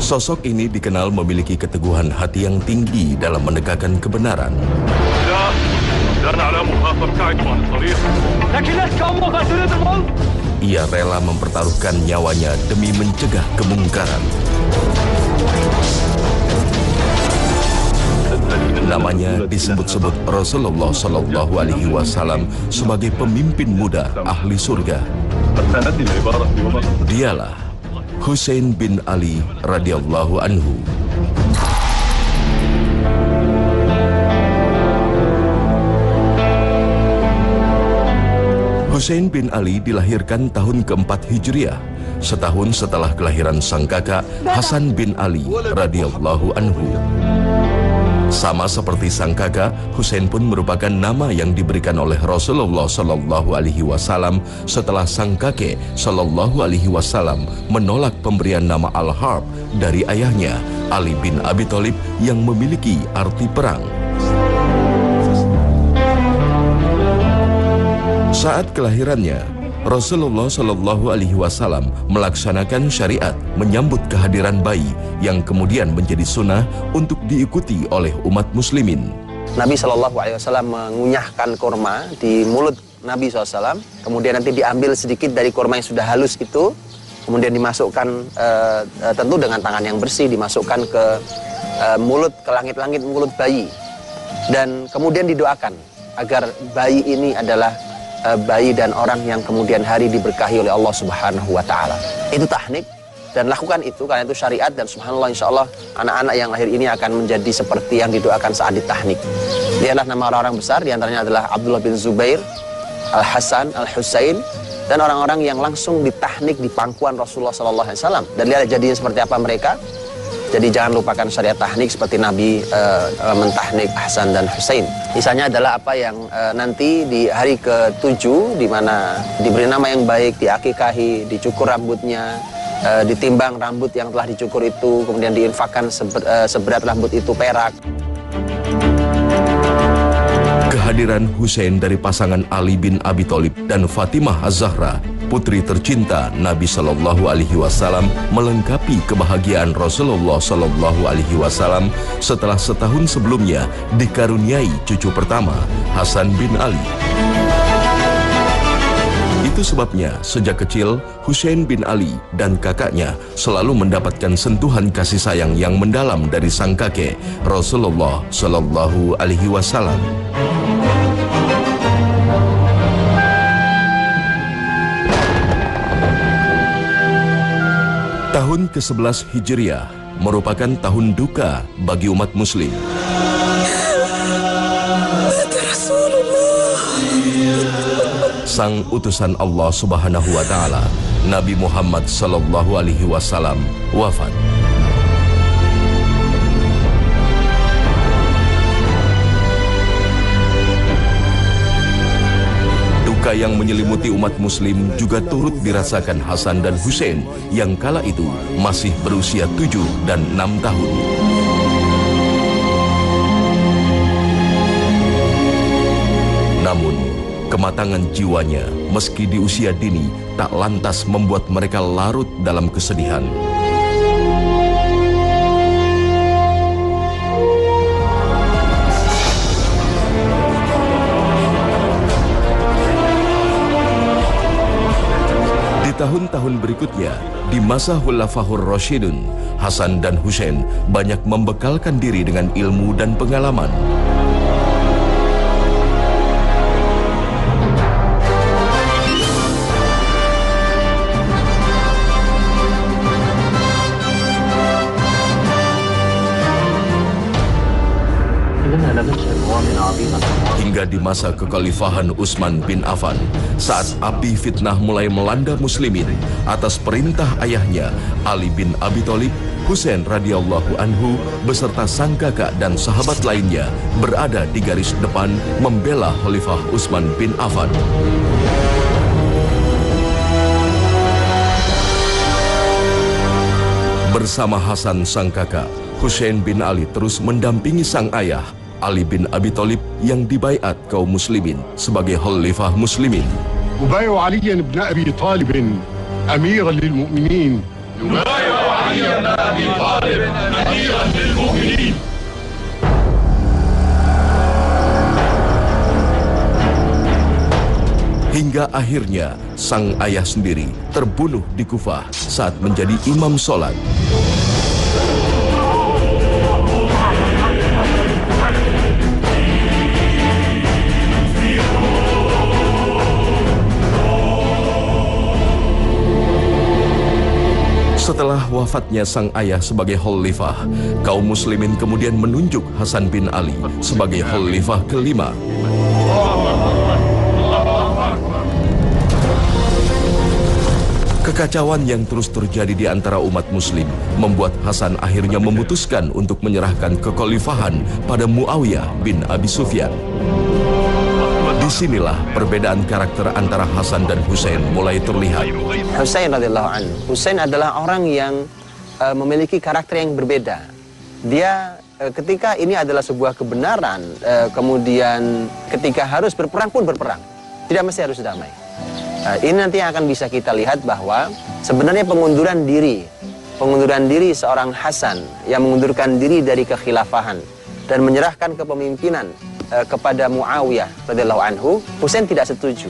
Sosok ini dikenal memiliki keteguhan hati yang tinggi dalam menegakkan kebenaran. Ia rela mempertaruhkan nyawanya demi mencegah kemungkaran. Namanya disebut-sebut Rasulullah Shallallahu Alaihi Wasallam sebagai pemimpin muda ahli surga. Dialah Husain bin Ali radhiyallahu anhu. Husain bin Ali dilahirkan tahun keempat Hijriah, setahun setelah kelahiran sang kakak Hasan bin Ali radhiyallahu anhu. Sama seperti sang kakak, Husain pun merupakan nama yang diberikan oleh Rasulullah Shallallahu Alaihi Wasallam setelah sang kakek Shallallahu Alaihi Wasallam menolak pemberian nama Al-Harb dari ayahnya Ali bin Abi Thalib yang memiliki arti perang. Saat kelahirannya, Rasulullah Shallallahu Alaihi Wasallam melaksanakan syariat menyambut kehadiran bayi yang kemudian menjadi sunnah untuk diikuti oleh umat muslimin. Nabi Shallallahu Alaihi Wasallam mengunyahkan kurma di mulut Nabi SAW, kemudian nanti diambil sedikit dari kurma yang sudah halus itu, kemudian dimasukkan tentu dengan tangan yang bersih, dimasukkan ke mulut, ke langit-langit mulut bayi, dan kemudian didoakan agar bayi ini adalah bayi dan orang yang kemudian hari diberkahi oleh Allah Subhanahu wa Ta'ala. Itu tahnik, dan lakukan itu karena itu syariat, dan subhanallah insya Allah anak-anak yang lahir ini akan menjadi seperti yang didoakan saat ditahnik. Dia adalah nama orang-orang besar, diantaranya adalah Abdullah bin Zubair, Al-Hasan, Al-Husain, dan orang-orang yang langsung ditahnik di pangkuan Rasulullah SAW. Dan lihat jadinya seperti apa mereka. Jadi jangan lupakan syariat tahnik seperti Nabi mentahnik Hasan dan Husain. Misalnya adalah apa yang nanti di hari ke-7 di mana diberi nama yang baik, diakikahi, dicukur rambutnya, ditimbang rambut yang telah dicukur itu, kemudian diinfakkan seberat rambut itu perak. Kehadiran Husain dari pasangan Ali bin Abi Thalib dan Fatimah Az-Zahra, putri tercinta Nabi Shallallahu Alaihi Wasallam, melengkapi kebahagiaan Rasulullah Shallallahu Alaihi Wasallam setelah setahun sebelumnya dikaruniai cucu pertama Hasan bin Ali. Itu sebabnya sejak kecil Husain bin Ali dan kakaknya selalu mendapatkan sentuhan kasih sayang yang mendalam dari sang kakek Rasulullah Shallallahu Alaihi Wasallam. Tahun ke-11 Hijriah merupakan tahun duka bagi umat muslim. Sang utusan Allah Subhanahu wa Ta'ala, Nabi Muhammad Sallallahu Alaihi Wasallam, wafat. Duka yang menyelimuti umat muslim juga turut dirasakan Hasan dan Husain yang kala itu masih berusia 7 dan 6 tahun. Namun, kematangan jiwanya meski di usia dini tak lantas membuat mereka larut dalam kesedihan. Tahun-tahun berikutnya, di masa Khulafaur Rasyidun, Hasan dan Husain banyak membekalkan diri dengan ilmu dan pengalaman. Hingga di masa kekhalifahan Utsman bin Affan, saat api fitnah mulai melanda muslimin atas perintah ayahnya Ali bin Abi Thalib, Husain radhiyallahu anhu beserta sang kakak dan sahabat lainnya berada di garis depan membela Khalifah Utsman bin Affan. Bersama Hasan sang kakak, Husain bin Ali terus mendampingi sang ayah Ali bin Abi Thalib yang dibaiat kaum muslimin sebagai khalifah muslimin. أبايع علي بن أبي طالب أميرا للمؤمنين. أبايع علي بن أبي طالب أميرا للمؤمنين. Hingga akhirnya sang ayah sendiri terbunuh di Kufah saat menjadi imam sholat. Setelah wafatnya sang ayah sebagai khalifah, kaum muslimin kemudian menunjuk Hasan bin Ali sebagai khalifah kelima. Kekacauan yang terus terjadi di antara umat muslim membuat Hasan akhirnya memutuskan untuk menyerahkan kekhalifahan pada Muawiyah bin Abi Sufyan. Disinilah perbedaan karakter antara Hasan dan Husain mulai terlihat. Husain radhiyallahu anhu. Husain adalah orang yang memiliki karakter yang berbeda. Dia ketika ini adalah sebuah kebenaran, kemudian ketika harus berperang pun berperang. Tidak mesti harus damai. Ini nanti akan bisa kita lihat bahwa sebenarnya pengunduran diri seorang Hasan yang mengundurkan diri dari kekhilafahan dan menyerahkan kepemimpinan kepada Muawiyah radhiyallahu anhu, Husain tidak setuju.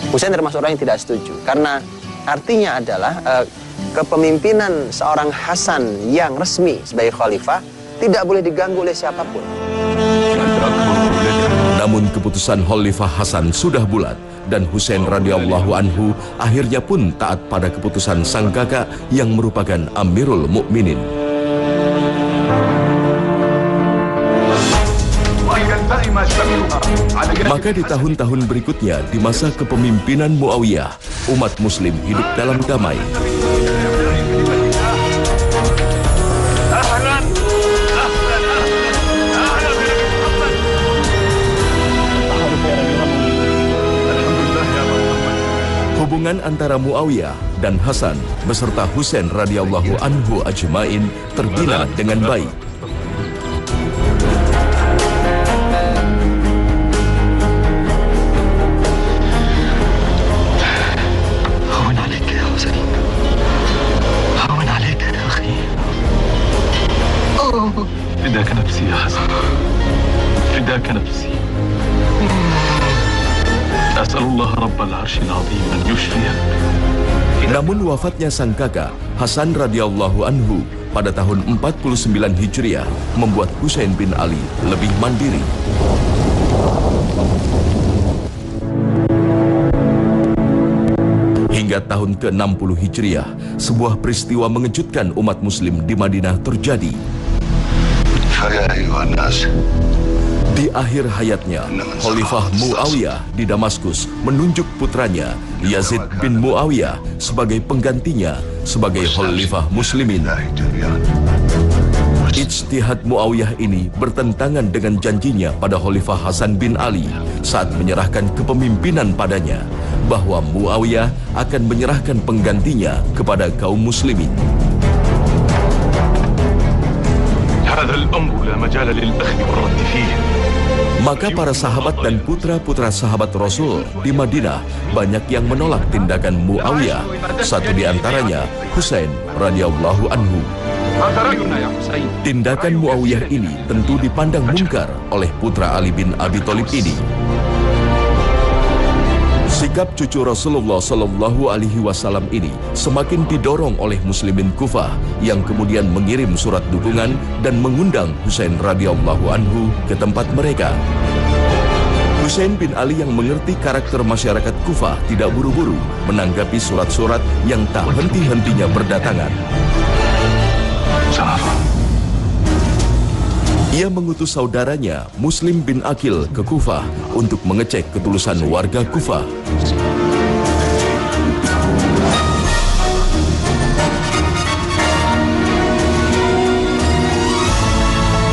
Husain termasuk orang yang tidak setuju karena artinya adalah kepemimpinan seorang Hasan yang resmi sebagai khalifah tidak boleh diganggu oleh siapapun. Namun keputusan Khalifah Hasan sudah bulat dan Husain radhiyallahu anhu akhirnya pun taat pada keputusan sang kakak yang merupakan Amirul Mukminin. Maka di tahun-tahun berikutnya, di masa kepemimpinan Muawiyah, umat muslim hidup dalam damai. Hubungan antara Muawiyah dan Hasan beserta Husain radhiyallahu anhu ajmain terbina dengan baik. فداك نفسي يا حسن فداك نفسي أسأل الله رب العرش العظيم أن يشفيك. Namun wafatnya sang kakak Hasan radhiyallahu anhu pada tahun 49 Hijriah membuat Husain bin Ali lebih mandiri. Hingga tahun ke-60 Hijriah, sebuah peristiwa mengejutkan umat muslim di Madinah terjadi. Di akhir hayatnya, Khalifah Muawiyah di Damaskus menunjuk putranya Yazid bin Muawiyah sebagai penggantinya sebagai Khalifah Muslimin. Ijtihad Muawiyah ini bertentangan dengan janjinya pada Khalifah Hasan bin Ali saat menyerahkan kepemimpinan padanya bahwa Muawiyah akan menyerahkan penggantinya kepada kaum muslimin. Maka para sahabat dan putra-putra sahabat Rasul di Madinah banyak yang menolak tindakan Muawiyah. Satu di antaranya Husain radhiyallahu anhu. Tindakan Muawiyah ini tentu dipandang mungkar oleh putra Ali bin Abi Thalib ini. Sikap cucu Rasulullah Shallallahu Alaihi Wasallam ini semakin didorong oleh muslimin Kufah yang kemudian mengirim surat dukungan dan mengundang Husain radhiyallahu anhu ke tempat mereka. Husain bin Ali yang mengerti karakter masyarakat Kufah tidak buru-buru menanggapi surat-surat yang tak henti-hentinya berdatangan. Ia mengutus saudaranya Muslim bin Aqil ke Kufah untuk mengecek ketulusan warga Kufah.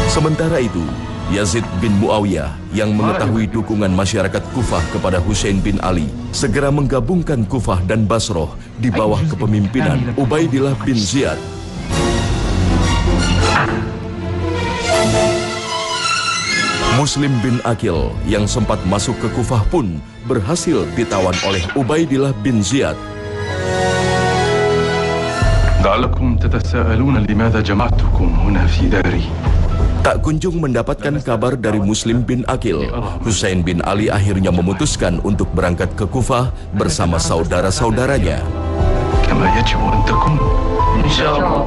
Sementara itu, Yazid bin Muawiyah yang mengetahui dukungan masyarakat Kufah kepada Husain bin Ali segera menggabungkan Kufah dan Basroh di bawah kepemimpinan Ubaidillah bin Ziyad. Muslim bin Aqil yang sempat masuk ke Kufah pun berhasil ditawan oleh Ubaidillah bin Ziyad. لعلكم تتساءلون لماذا جمعتكم هنا في داري. Tak kunjung mendapatkan kabar dari Muslim bin Aqil, Husain bin Ali akhirnya memutuskan untuk berangkat ke Kufah bersama saudara-saudaranya. كما يجب أن تكون إن شاء الله.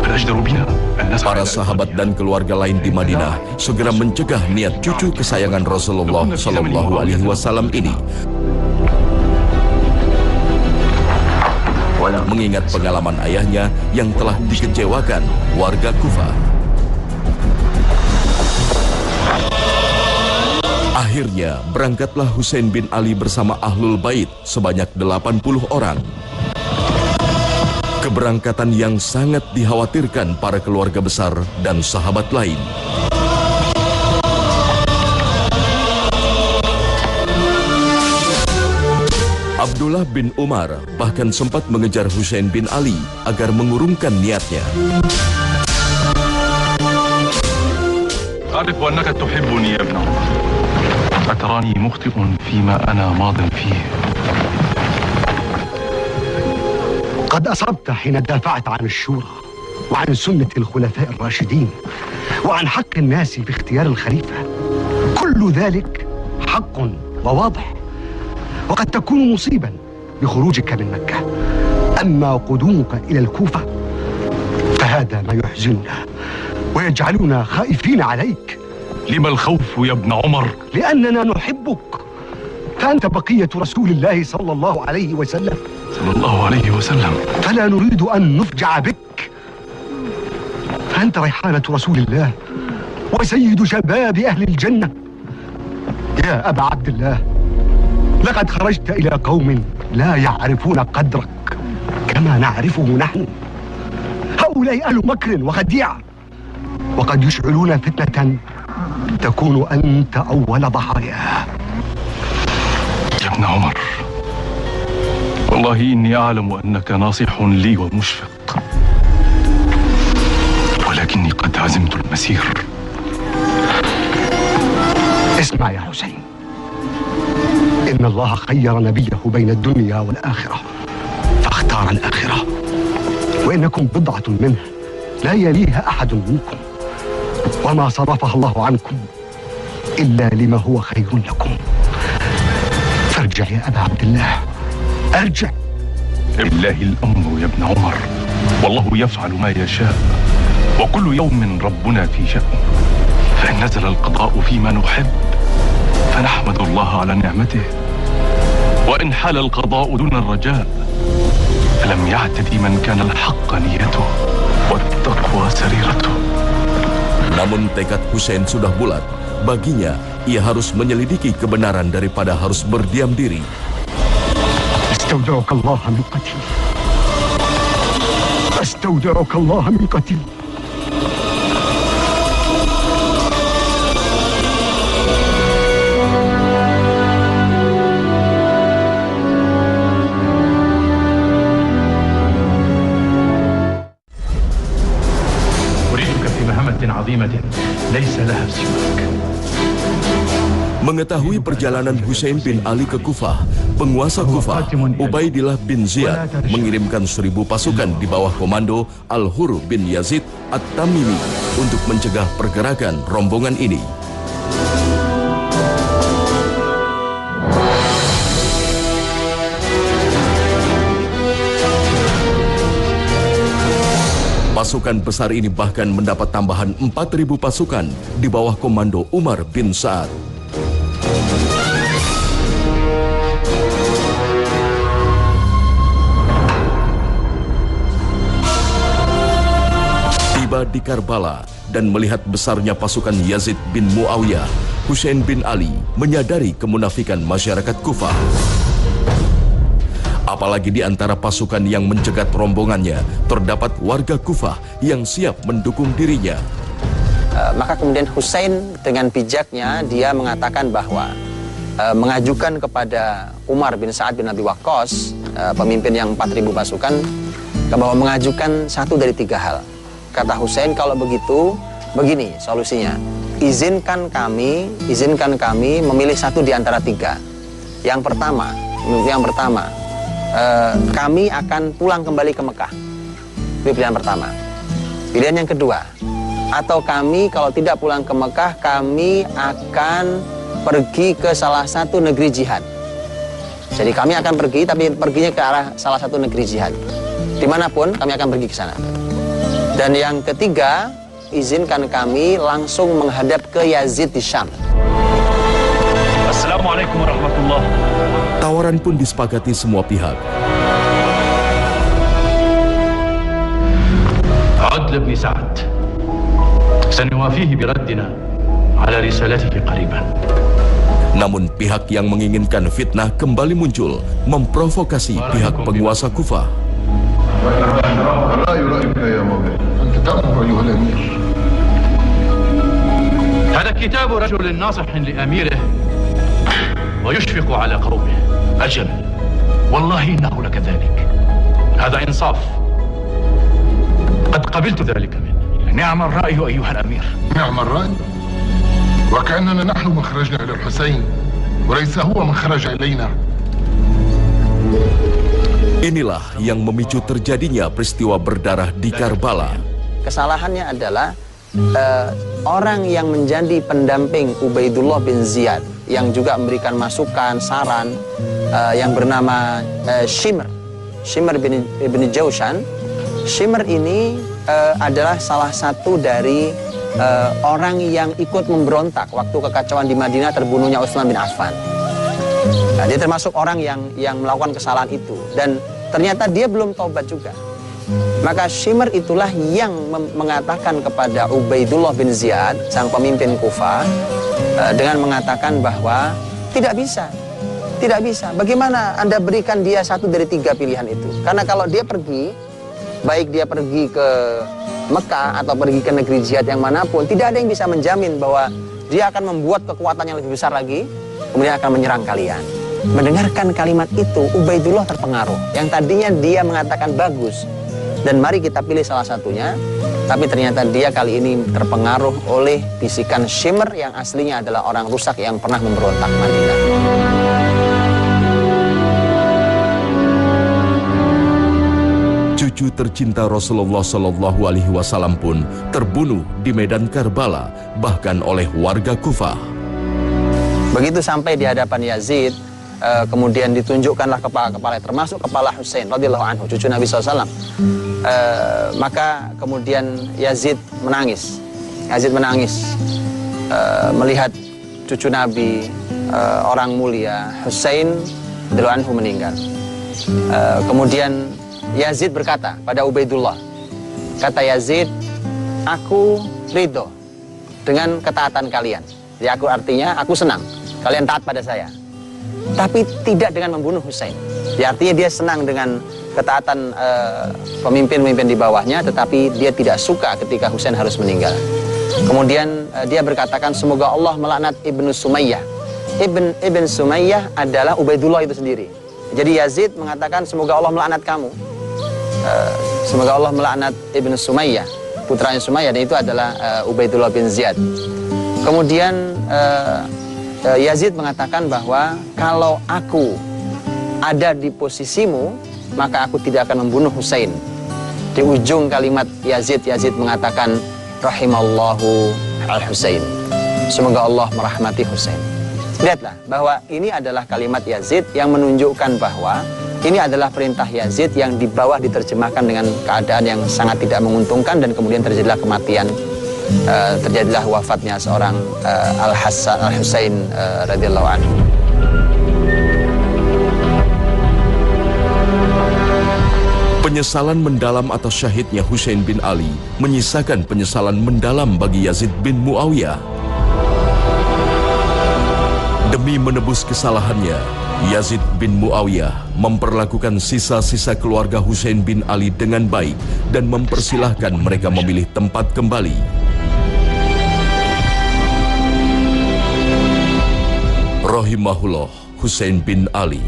فالأجدر بنا أن نسعى. Para sahabat dan keluarga lain di Madinah segera mencegah niat cucu kesayangan Rasulullah Shallallahu Alaihi Wasallam ini. Mengingat pengalaman ayahnya yang telah dikecewakan warga Kufah. Akhirnya berangkatlah Husain bin Ali bersama Ahlul Bait sebanyak 80 orang. Keberangkatan yang sangat dikhawatirkan para keluarga besar dan sahabat lain. Abdullah bin Umar bahkan sempat mengejar Husain bin Ali agar mengurungkan niatnya. أعرف أنك تحبني يا ابن عمر. أتراني مخطئ فيما أنا ماض فيه. قد أصبت حين دافعت عن الشورى وعن سنة الخلفاء الراشدين وعن حق الناس في اختيار الخليفة. كل ذلك حق وواضح، وقد تكون مصيبا بخروجك من مكة. أما قدومك إلى الكوفة فهذا ما يحزننا ويجعلنا خائفين عليك. لما الخوف يا ابن عمر؟ لأننا نحبك، فأنت بقية رسول الله صلى الله عليه وسلم. صلى الله عليه وسلم. فلا نريد أن نفجع بك، فأنت ريحانة رسول الله وسيد شباب أهل الجنة. يا أبا عبد الله، لقد خرجت إلى قوم لا يعرفون قدرك كما نعرفه نحن. هؤلاء أهل مكر وخديعة، وقد يشعلون فتنة تكون أنت أول ضحاياها. يا ابن عمر، والله إني أعلم أنك ناصح لي ومشفق، ولكني قد عزمت المسير. اسمع يا حسين، إن الله خير نبيه بين الدنيا والآخرة فاختار الآخرة، وإنكم بضعة منه لا يليها أحد منكم، وما صرفها الله عنكم إلا لما هو خير لكم. فارجع يا أبا عبد الله، أرجع. لله الأمر يا ابن عمر، والله يفعل ما يشاء، وكل يوم ربنا في شأن. فإن نزل القضاء فيما نحب فنحمد الله على نعمته، وإن حال القضاء دون الرجاء فلم يعتدي من كان الحق نيته والتقوى سريرته. Namun tekad Husain sudah bulat. Baginya, ia harus menyelidiki kebenaran daripada harus berdiam diri. أستودعك الله من قتيل، أستودعك الله من قتيل. أريدك في مهمة عظيمة ليس لها سواك. Mengetahui perjalanan Husain bin Ali ke Kufah, penguasa Kufah, Ubaidillah bin Ziyad, mengirimkan 1000 pasukan di bawah komando Al-Hur bin Yazid At-Tamimi untuk mencegah pergerakan rombongan ini. Pasukan besar ini bahkan mendapat tambahan 4.000 pasukan di bawah komando Umar bin Sa'ad. Tiba di Karbala dan melihat besarnya pasukan Yazid bin Muawiyah, Husain bin Ali menyadari kemunafikan masyarakat Kufah. Apalagi di antara pasukan yang mencegat rombongannya terdapat warga Kufah yang siap mendukung dirinya. Maka kemudian Husain dengan bijaknya dia mengatakan bahwa mengajukan kepada Umar bin Sa'ad bin Abi Waqqas, pemimpin yang 4.000 pasukan, bahwa mengajukan satu dari 3 hal. Kata Husain, kalau begitu begini solusinya, izinkan kami memilih satu di antara tiga. Yang pertama, kami akan pulang kembali ke Mekah. Itu pilihan pertama. Pilihan yang kedua, atau kami kalau tidak pulang ke Mekah, kami akan pergi ke salah satu negeri jihad. Jadi kami akan pergi, tapi perginya ke arah salah satu negeri jihad. Dimanapun kami akan pergi ke sana. Dan yang ketiga, izinkan kami langsung menghadap ke Yazid di Syam. Assalamualaikum warahmatullahi wabarakatuh. Tawaran pun disepakati semua pihak. عدل بن سعد سنوافيه بردنا على رسالته قريبا. Namun pihak yang menginginkan fitnah kembali muncul, memprovokasi pihak penguasa Kufah. هذا كتاب رجل ناصح لأميره ويشفق على قومه. أجل والله إنه لكذلك. هذا إنصاف. قد قبلت ذلك منه. نعم الرأي أيها الأمير. نعم الرأي وكأننا نحن من خرجنا إلى الحسين وليس هو من خرج إلينا. Inilah yang memicu terjadinya peristiwa berdarah di Karbala. Kesalahannya adalah orang yang menjadi pendamping Ubaidullah bin Ziyad, yang juga memberikan masukan, saran, yang bernama Shimr bin Jaushan. Shimr ini adalah salah satu dari orang yang ikut memberontak waktu kekacauan di Madinah terbunuhnya Utsman bin Affan. Nah, dia termasuk orang yang melakukan kesalahan itu, dan ternyata dia belum taubat juga. Maka Shimr itulah yang mengatakan kepada Ubaidullah bin Ziyad, sang pemimpin Kufah, dengan mengatakan bahwa tidak bisa. Bagaimana Anda berikan dia satu dari tiga pilihan itu? Karena kalau dia pergi, baik dia pergi ke Mekah atau pergi ke negeri jihad yang manapun, tidak ada yang bisa menjamin bahwa dia akan membuat kekuatan yang lebih besar lagi, kemudian akan menyerang kalian. Mendengarkan kalimat itu, Ubaidullah terpengaruh. Yang tadinya dia mengatakan bagus, dan mari kita pilih salah satunya, tapi ternyata dia kali ini terpengaruh oleh bisikan Shimr yang aslinya adalah orang rusak yang pernah memberontak Madinah. Cucu tercinta Rasulullah Shallallahu Alaihi Wasallam pun terbunuh di medan Karbala, bahkan oleh warga Kufah. Begitu sampai di hadapan Yazid, kemudian ditunjukkanlah kepala-kepala, termasuk kepala Husain radhiyallahu anhu, cucu Nabi SAW. Maka kemudian Yazid menangis. Melihat cucu Nabi, orang mulia Husain radhiyallahu anhu meninggal. Kemudian Yazid berkata pada Ubaidullah, kata Yazid, aku ridho dengan ketaatan kalian. Jadi artinya aku senang kalian taat pada saya, tapi tidak dengan membunuh Husain. Ya, artinya dia senang dengan ketaatan pemimpin-pemimpin di bawahnya, tetapi dia tidak suka ketika Husain harus meninggal. Kemudian dia berkatakan, semoga Allah melaknat Ibnu Sumayyah. Ibn Sumayyah adalah Ubaidullah itu sendiri. Jadi Yazid mengatakan, semoga Allah melaknat kamu. Semoga Allah melaknat Ibn Sumayyah, putranya Sumayyah, dan itu adalah Ubaidullah bin Ziyad. Kemudian Yazid mengatakan bahwa kalau aku ada di posisimu, maka aku tidak akan membunuh Husain. Di ujung kalimat Yazid mengatakan, rahimallahu al-Husain. Semoga Allah merahmati Husain. Lihatlah bahwa ini adalah kalimat Yazid yang menunjukkan bahwa ini adalah perintah Yazid yang di bawah diterjemahkan dengan keadaan yang sangat tidak menguntungkan, dan kemudian terjadilah kematian, terjadilah wafatnya seorang Al-Husain radhiyallahu anhu. Penyesalan mendalam atas syahidnya Husain bin Ali menyisakan penyesalan mendalam bagi Yazid bin Muawiyah. Demi menebus kesalahannya, Yazid bin Muawiyah memperlakukan sisa-sisa keluarga Husain bin Ali dengan baik dan mempersilahkan mereka memilih tempat kembali. Rahimahullah Husain bin Ali.